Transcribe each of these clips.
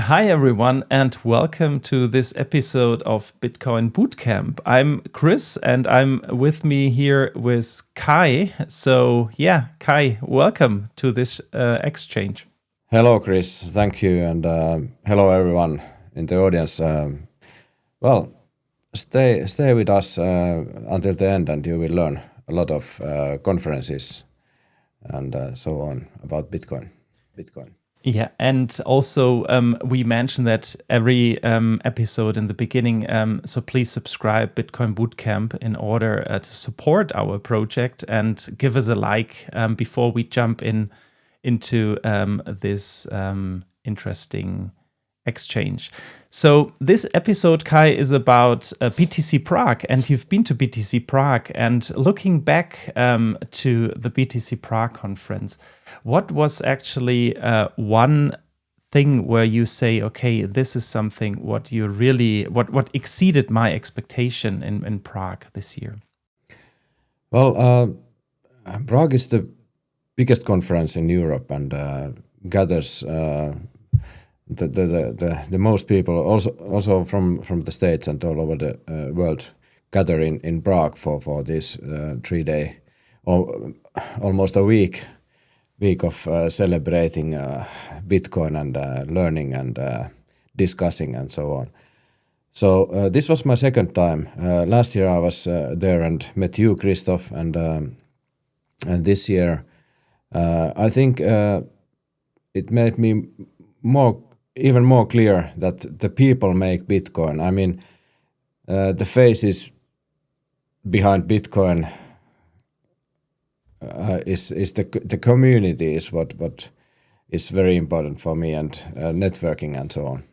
Hi, everyone, and welcome to this episode of Bitcoin Bootcamp. I'm Chris, and I'm with me here with Kai. So, yeah, Kai, welcome to this exchange. Hello, Chris. Thank you, and hello, everyone in the audience. Well, stay with us until the end, and you will learn a lot of conferences and so on about Bitcoin. Yeah, and also we mentioned that every episode in the beginning. So please subscribe Bitcoin Bootcamp in order to support our project and give us a like before we jump into this interesting exchange. So this episode, Kai, is about BTC Prague, and you've been to BTC Prague. And looking back to the BTC Prague conference, what was actually one thing where you say, okay, this is something what you really what exceeded my expectation in Prague this year? Well, Prague is the biggest conference in Europe and gathers the most people, also from the States and all over the world, gather in Prague for this 3 day or almost a week of celebrating Bitcoin and learning and discussing and so on. So this was my second time. Last year I was there and met you, Christoph, and this year I think it made me even more clear that the people make Bitcoin. I mean, the faces behind Bitcoin is the community is what is very important for me, and networking and so on.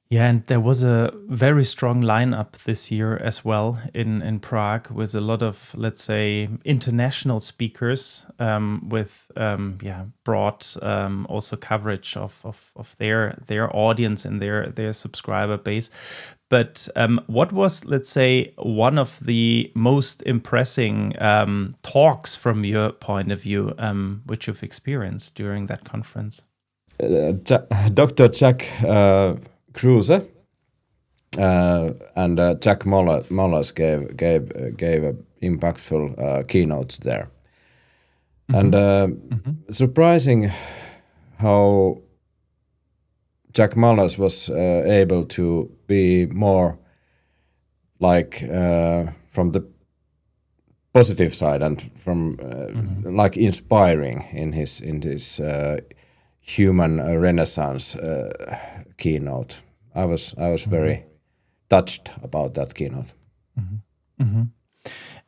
Yeah, and there was a very strong lineup this year as well in Prague, with a lot of, let's say, international speakers with broad also coverage of their audience and their subscriber base. But what was, let's say, one of the most impressing talks from your point of view, which you've experienced during that conference? Dr. Jack Kruse and Jack Mollers gave a impactful keynotes there, and surprising how Jack Mollers was able to be more like from the positive side and from like inspiring in his human renaissance keynote. I was very touched about that keynote.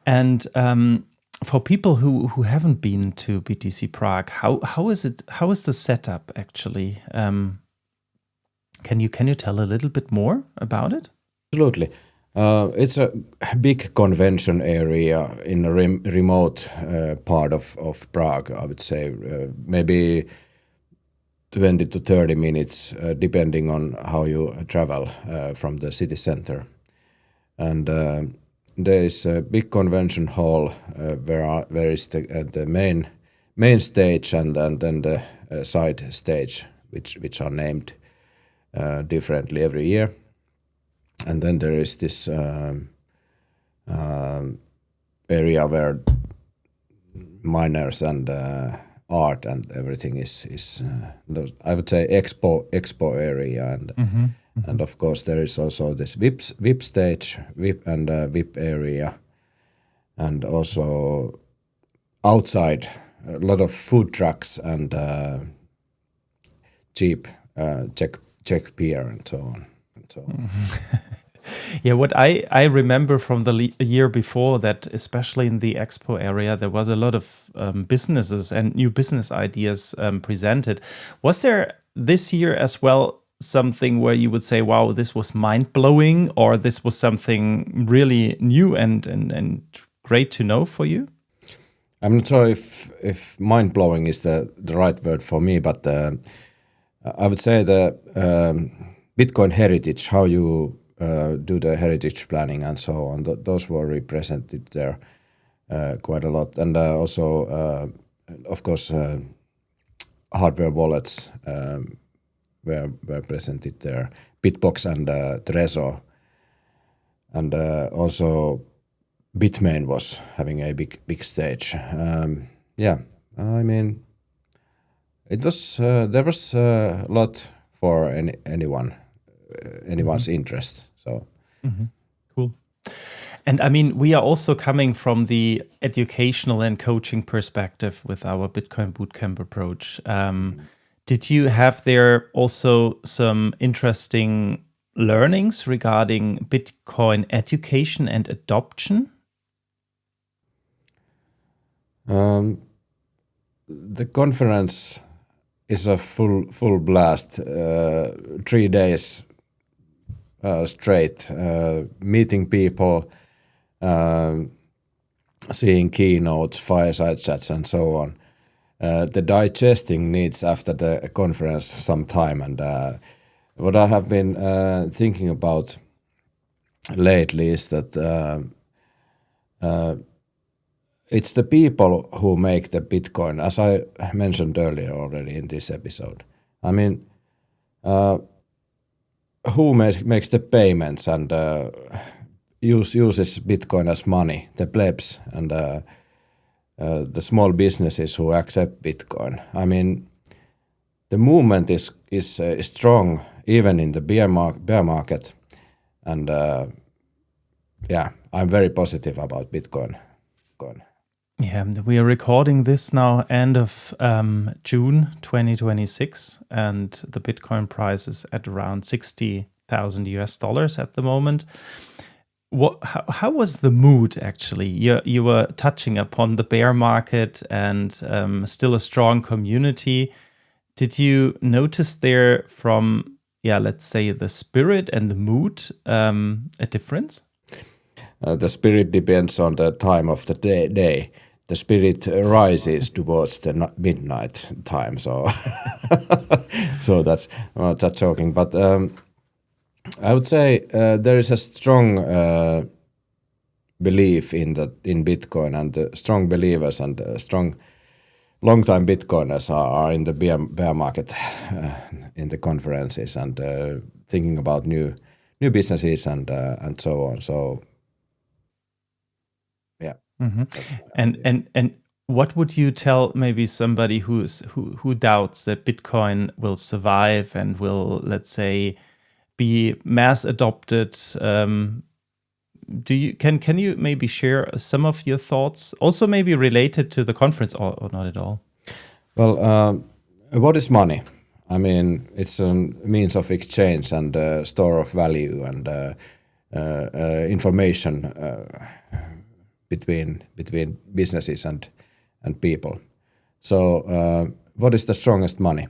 And for people who haven't been to BTC Prague, how is it? How is the setup actually? Can you tell a little bit more about it? Absolutely. It's a big convention area in a remote part of Prague, I would say. Maybe 20 to 30 minutes, depending on how you travel from the city center. And there is a big convention hall where is the main stage and then the side stage, which are named differently every year. And then there is this area where miners and art and everything is I would say expo area, and of course there is also this VIP stage, VIP and VIP area, and also outside a lot of food trucks and cheap Czech beer and so on. Yeah, what I remember from the year before, that especially in the expo area, there was a lot of businesses and new business ideas presented. Was there this year as well something where you would say, wow, this was mind-blowing, or this was something really new and great to know for you? I'm not sure if mind-blowing is the right word for me, but I would say the Bitcoin heritage, how you do the heritage planning and so on, those were represented there quite a lot. And also, of course, hardware wallets were presented there, Bitbox and Trezor, and also Bitmain was having a big stage. Yeah, I mean, it was there was a lot for anyone's interest. So Cool. And I mean, we are also coming from the educational and coaching perspective with our Bitcoin Bootcamp approach. Did you have there also some interesting learnings regarding Bitcoin education and adoption? the conference is a full blast, 3 days straight, meeting people, seeing keynotes, fireside chats, and so on. The digesting needs after the conference some time, and what I have been thinking about lately is that it's the people who make the Bitcoin, as I mentioned earlier already in this episode. I mean, who makes the payments and uses Bitcoin as money? The plebs and the small businesses who accept Bitcoin. I mean, the movement is strong even in the bear market, and yeah, I'm very positive about Bitcoin. Yeah, we are recording this now end of June 2026, and the Bitcoin price is at around 60,000 US dollars at the moment. How was the mood actually? You were touching upon the bear market and still a strong community. Did you notice there from, let's say the spirit and the mood, a difference? The spirit depends on the time of the day. The spirit rises towards the midnight time, so so that's just joking. But I would say there is a strong belief in Bitcoin, and strong believers and strong long-time Bitcoiners are in the bear market in the conferences and thinking about new businesses and so on. So yeah. And what would you tell maybe somebody who doubts that Bitcoin will survive and will, let's say, be mass adopted? Can you maybe share some of your thoughts, also maybe related to the conference, or not at all? Well, what is money? I mean, it's a means of exchange and store of value and information between businesses and people. So what is the strongest money?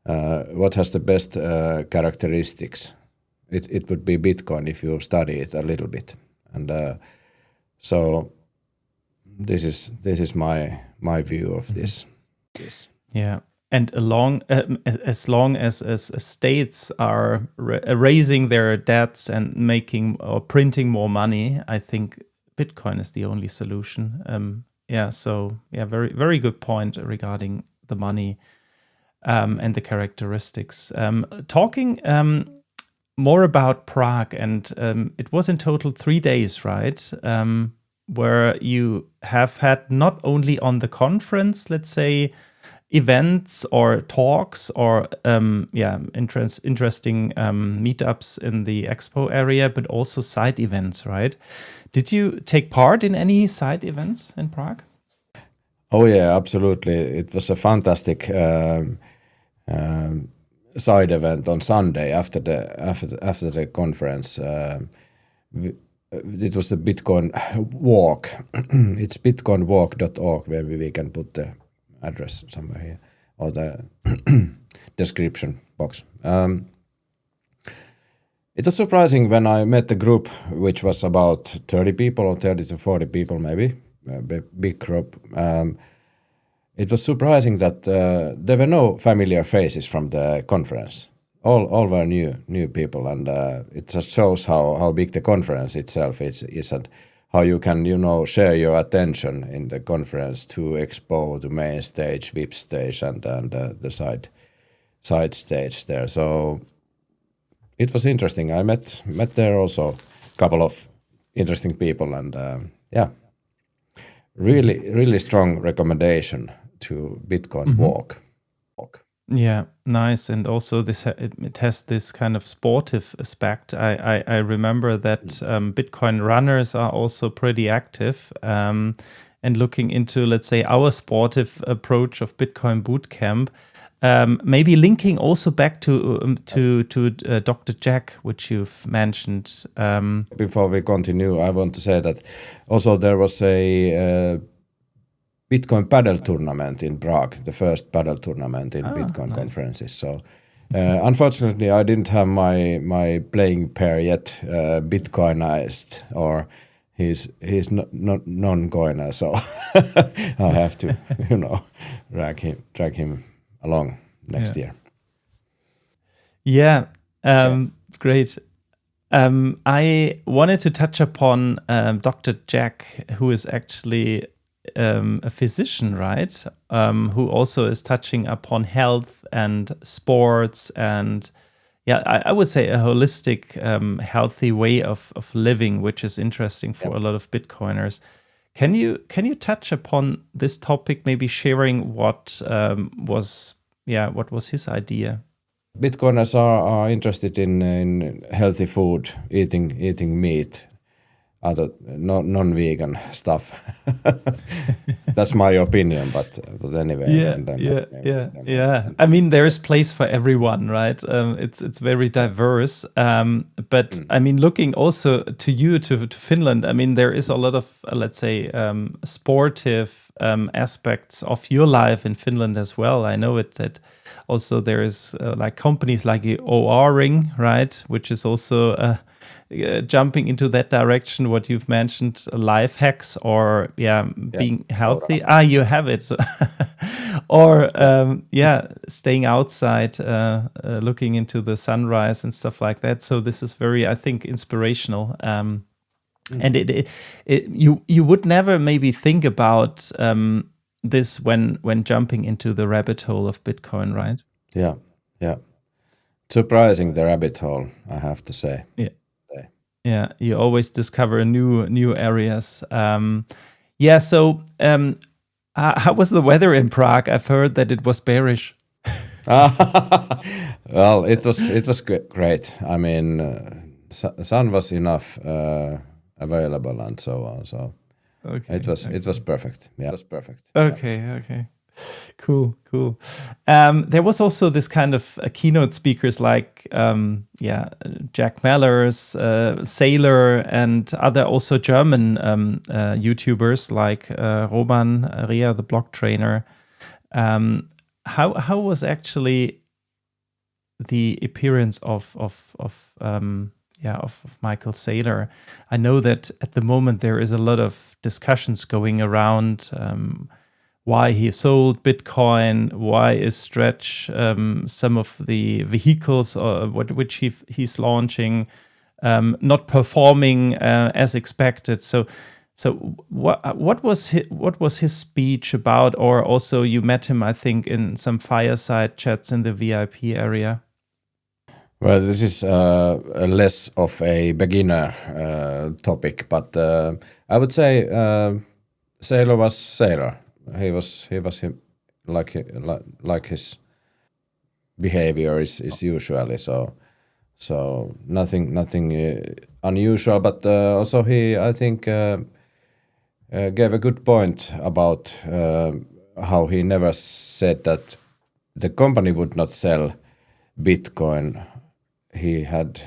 What has the best characteristics? It would be Bitcoin if you study it a little bit, and so this is my view of this. Yeah. And as long as states are raising their debts and making or printing more money, I think Bitcoin is the only solution. Very, very good point regarding the money and the characteristics. Talking more about Prague, and it was in total 3 days, right? Where you have had not only on the conference, let's say, events or talks or interesting meetups in the expo area, but also side events, right? Did you take part in any side events in Prague? Oh yeah, absolutely. It was a fantastic side event on Sunday after the conference. It was the Bitcoin walk. It's bitcoinwalk.org, where we can put the address somewhere here or the description box. It was surprising when I met the group, which was about 30 people or 30 to 40 people, maybe a big group. It was surprising that there were no familiar faces from the conference. All were new people, and it just shows how big the conference itself is and how you can, share your attention in the conference to expo, to main stage, VIP stage, and the side stage there. So it was interesting. I met there also a couple of interesting people, and really strong recommendation to Bitcoin Walk. Yeah, nice. And also it has this kind of sportive aspect. I remember that Bitcoin runners are also pretty active. And looking into, let's say, our sportive approach of Bitcoin Bootcamp, maybe linking also back to Dr. Jack, which you've mentioned. Before we continue, I want to say that also there was a Bitcoin paddle tournament in Prague, the first paddle tournament in Bitcoin nice. conferences. So unfortunately, I didn't have my playing pair yet Bitcoinized, or he's non-coiner, so I have to drag him along next year. Yeah, great. I wanted to touch upon Dr. Jack, who is actually a physician, right? Who also is touching upon health and sports and, I would say a holistic, healthy way of living, which is interesting for a lot of Bitcoiners. Can you touch upon this topic, maybe sharing what was his idea? Bitcoiners are interested in healthy food, eating meat, other non-vegan stuff. That's my opinion, but anyway. Yeah. I mean, there is place for everyone, right? It's very diverse. But I mean, looking also to you, to Finland, I mean, there is a lot of, let's say, sportive aspects of your life in Finland as well. I know that also there is like companies like OR Ring, right? Which is also jumping into that direction, what you've mentioned, life hacks or being healthy. You have it. So or staying outside, looking into the sunrise and stuff like that. So this is very, I think, inspirational. And you would never maybe think about this when jumping into the rabbit hole of Bitcoin, right? Yeah. Surprising, the rabbit hole, I have to say. Yeah, you always discover new areas. So how was the weather in Prague? I've heard that it was bearish. Well, it was great. I mean, sun was enough available and so on. So it was perfect. Yeah, it was perfect. Okay. Cool. There was also this kind of keynote speakers like Jack Mallers, Sailor, and other also German YouTubers like Roman Rea, the block trainer. How was actually the appearance of Michael Saylor? I know that at the moment there is a lot of discussions going around. Why he sold Bitcoin, why is Stretch some of the vehicles which he's launching not performing as expected. So what was his speech about? Or also you met him, I think, in some fireside chats in the VIP area. Well, this is less of a beginner topic, but I would say Sailor was Sailor. He was him, like his behavior is usually so nothing unusual, but also he, I think, gave a good point about how he never said that the company would not sell Bitcoin. He had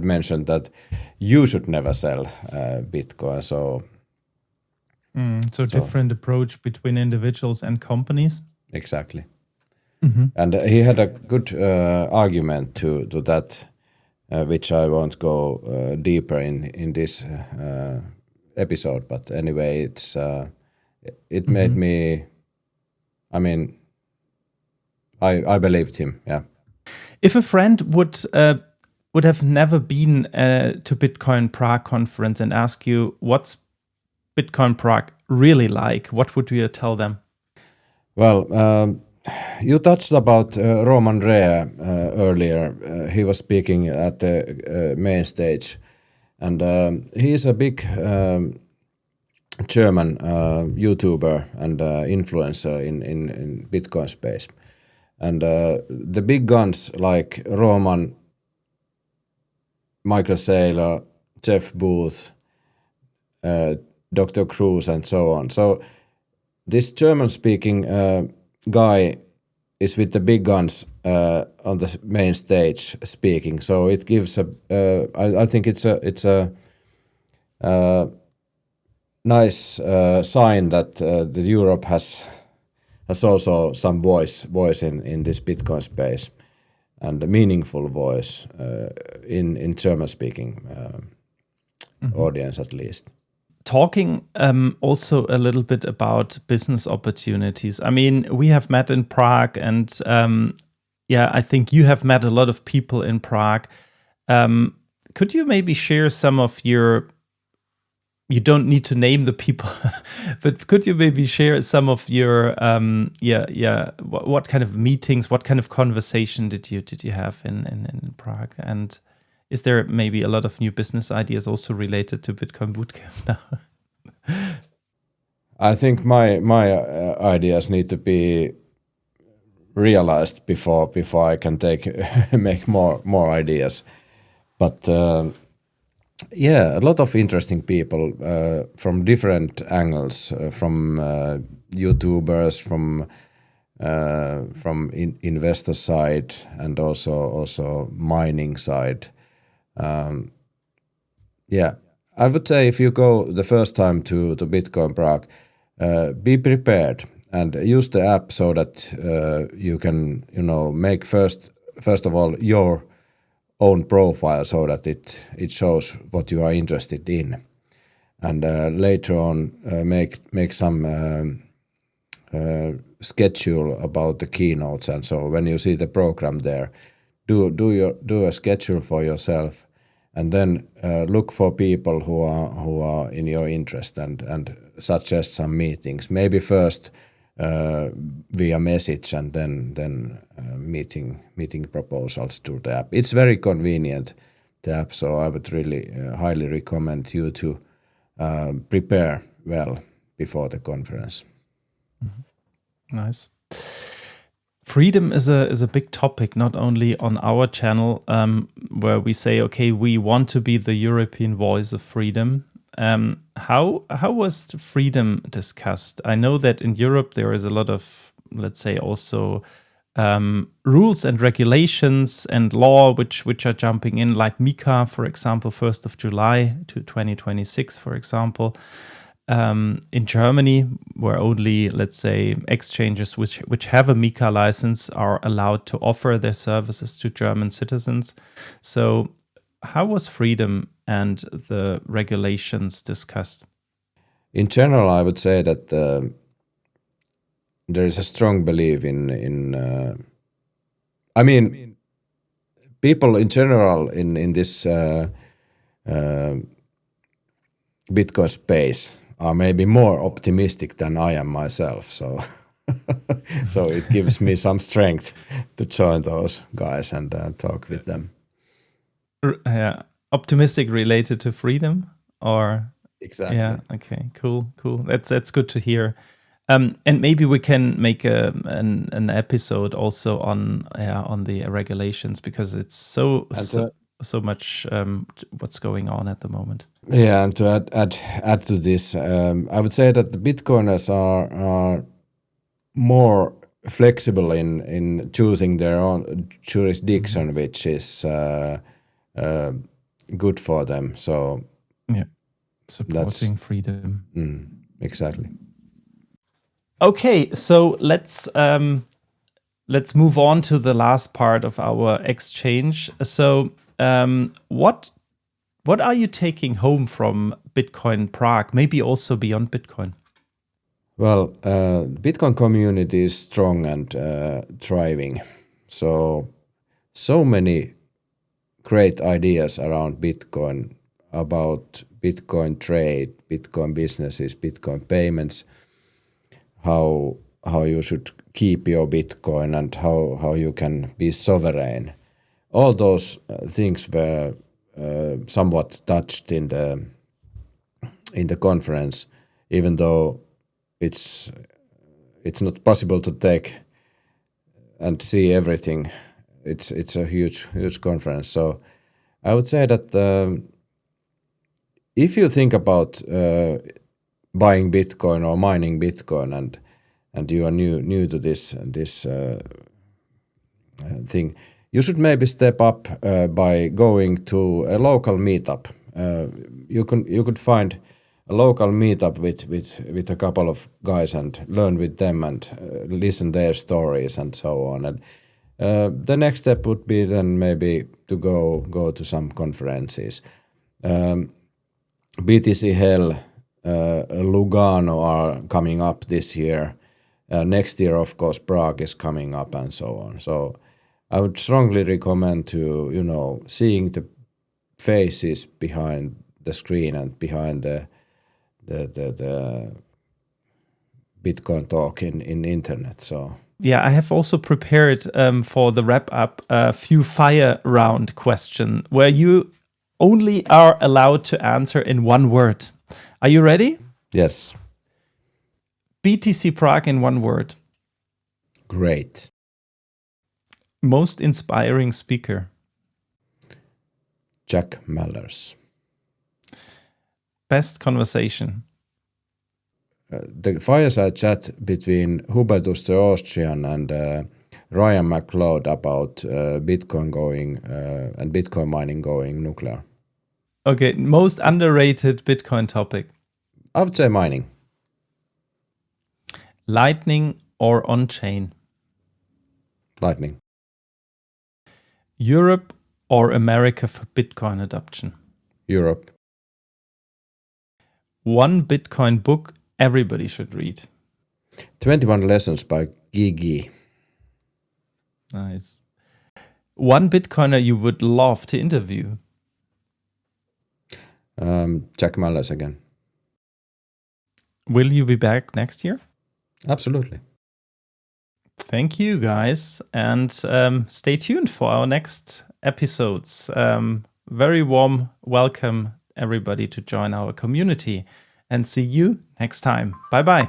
mentioned that you should never sell Bitcoin. So different approach between individuals and companies. Exactly. And he had a good argument to that, which I won't go deeper in this episode. But anyway, it made me. I mean, I believed him. Yeah. If a friend would have never been to Bitcoin Prague conference and ask you what's Bitcoin Prague really like, what would you tell them? Well, You touched about Roman Rea earlier. He was speaking at the main stage, and he is a big German YouTuber and influencer in Bitcoin space. And the big guns like Roman, Michael Saylor, Jeff Booth, Dr. Cruz, and so on. So this German-speaking guy is with the big guns on the main stage speaking. So it gives a. I think it's a nice sign that the Europe has also some voice in this Bitcoin space, and a meaningful voice in German speaking audience at least. Talking also a little bit about business opportunities. I mean, we have met in Prague, and I think you have met a lot of people in Prague. Could you maybe share some of your, you don't need to name the people, but could you maybe share some of your, what kind of meetings, what kind of conversation did you have in Prague? And is there maybe a lot of new business ideas also related to Bitcoin Bootcamp now? I think my ideas need to be realized before I can make more ideas. But a lot of interesting people from different angles, from YouTubers, from investor side, and also mining side. I would say if you go the first time to Bitcoin Prague, be prepared and use the app so that you can make first of all your own profile so that it shows what you are interested in, and later on make some schedule about the keynotes. And so when you see the program there, do a schedule for yourself, and then look for people who are in your interest, and suggest some meetings. Maybe first via message, and then meeting proposals through the app. It's very convenient, the app. So I would really highly recommend you to prepare well before the conference. Nice. Freedom is a big topic, not only on our channel, where we say, okay, we want to be the European voice of freedom. How was freedom discussed? I know that in Europe there is a lot of, let's say, also rules and regulations and law which are jumping in, like MiCA, for example, 1st of July to 2026, for example. In Germany, where only, let's say, exchanges which have a MiCA license are allowed to offer their services to German citizens. So how was freedom and the regulations discussed? In general, I would say that there is a strong belief in I mean, people in general in this Bitcoin space are maybe more optimistic than I am myself. So so it gives me some strength to join those guys and talk with them. Optimistic related to freedom, or Exactly. Yeah. Okay. Cool. That's good to hear. And maybe we can make an episode also on the regulations, because it's so much what's going on at the moment. Yeah, and to add to this, I would say that the Bitcoiners are more flexible in choosing their own jurisdiction, which is good for them. So yeah, supporting freedom. Exactly. Okay, so let's move on to the last part of our exchange. So what are you taking home from Bitcoin Prague? Maybe also beyond Bitcoin. Well, Bitcoin community is strong and thriving. So many great ideas around Bitcoin, about Bitcoin trade, Bitcoin businesses, Bitcoin payments, how you should keep your Bitcoin and how you can be sovereign. All those things were somewhat touched in the conference, even though it's not possible to take and see everything. It's a huge conference. So I would say that if you think about buying Bitcoin or mining Bitcoin and you are new to this thing, you should maybe step up by going to a local meetup. You could find a local meetup with a couple of guys and learn with them and listen their stories and so on. And the next step would be then maybe to go to some conferences. BTC Hell, Lugano are coming up this year. Next year, of course, Prague is coming up and so on. So I would strongly recommend to, seeing the faces behind the screen and behind the Bitcoin talk in internet. So Yeah, I have also prepared for the wrap up a few fire round question where you only are allowed to answer in one word. Are you ready? yes, BTC Prague in one word. great. Most inspiring speaker. Jack Mallers. Best conversation. The fireside chat between Hubertus the Austrian and Ryan McLeod about Bitcoin going and Bitcoin mining going nuclear. Okay, most underrated Bitcoin topic. I would say mining. Lightning or on-chain? Lightning. Europe or America for Bitcoin adoption? Europe. One Bitcoin book everybody should read. 21 Lessons by Gigi. Nice. One Bitcoiner you would love to interview? Jack Mallers again. Will you be back next year? Absolutely. Thank you, guys. And stay tuned for our next episodes. Very warm welcome, everybody, to join our community. And see you next time. Bye-bye.